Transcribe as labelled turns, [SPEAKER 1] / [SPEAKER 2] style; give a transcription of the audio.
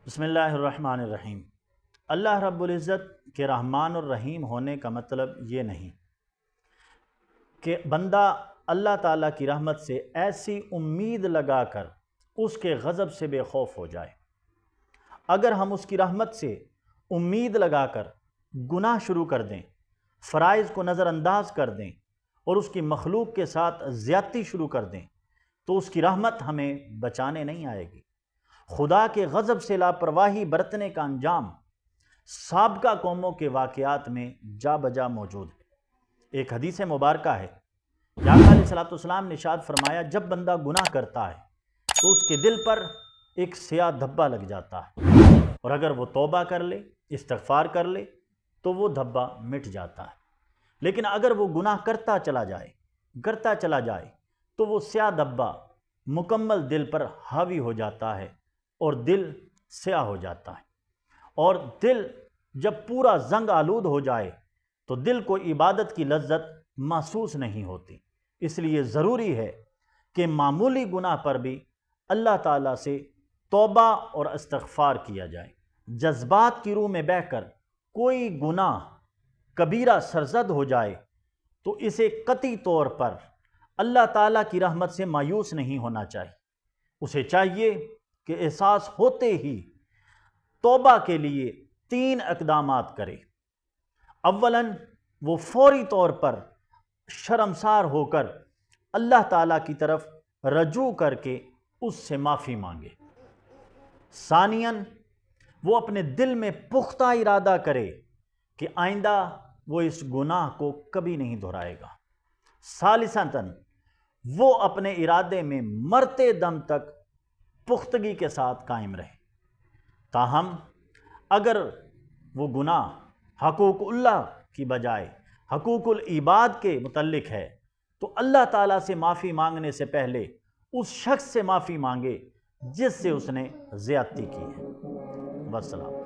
[SPEAKER 1] بسم اللہ الرحمن الرحیم۔ اللہ رب العزت کے رحمان الرحیم ہونے کا مطلب یہ نہیں کہ بندہ اللہ تعالیٰ کی رحمت سے ایسی امید لگا کر اس کے غضب سے بے خوف ہو جائے۔ اگر ہم اس کی رحمت سے امید لگا کر گناہ شروع کر دیں، فرائض کو نظر انداز کر دیں اور اس کی مخلوق کے ساتھ زیادتی شروع کر دیں تو اس کی رحمت ہمیں بچانے نہیں آئے گی۔ خدا کے غضب سے لاپرواہی برتنے کا انجام سابقہ قوموں کے واقعات میں جا بجا موجود ہے۔ ایک حدیث مبارکہ ہے، آقا علیہ السلام نے ارشاد فرمایا، جب بندہ گناہ کرتا ہے تو اس کے دل پر ایک سیاہ دھبا لگ جاتا ہے، اور اگر وہ توبہ کر لے، استغفار کر لے تو وہ دھبا مٹ جاتا ہے۔ لیکن اگر وہ گناہ کرتا چلا جائے تو وہ سیاہ دھبا مکمل دل پر حاوی ہو جاتا ہے اور دل سیاہ ہو جاتا ہے، اور دل جب پورا زنگ آلود ہو جائے تو دل کو عبادت کی لذت محسوس نہیں ہوتی۔ اس لیے ضروری ہے کہ معمولی گناہ پر بھی اللہ تعالیٰ سے توبہ اور استغفار کیا جائے۔ جذبات کی روح میں بہہ کر کوئی گناہ کبیرہ سرزد ہو جائے تو اسے قطعی طور پر اللہ تعالیٰ کی رحمت سے مایوس نہیں ہونا چاہیے۔ اسے چاہیے کہ احساس ہوتے ہی توبہ کے لیے 3 اقدامات کرے۔ اولاً وہ فوری طور پر شرمسار ہو کر اللہ تعالیٰ کی طرف رجوع کر کے اس سے معافی مانگے۔ ثانیاً وہ اپنے دل میں پختہ ارادہ کرے کہ آئندہ وہ اس گناہ کو کبھی نہیں دہرائے گا۔ ثالثاً وہ اپنے ارادے میں مرتے دم تک پختگی کے ساتھ قائم رہے۔ تاہم اگر وہ گناہ حقوق اللہ کی بجائے حقوق العباد کے متعلق ہے تو اللہ تعالیٰ سے معافی مانگنے سے پہلے اس شخص سے معافی مانگے جس سے اس نے زیادتی کی ہے۔ والسلام۔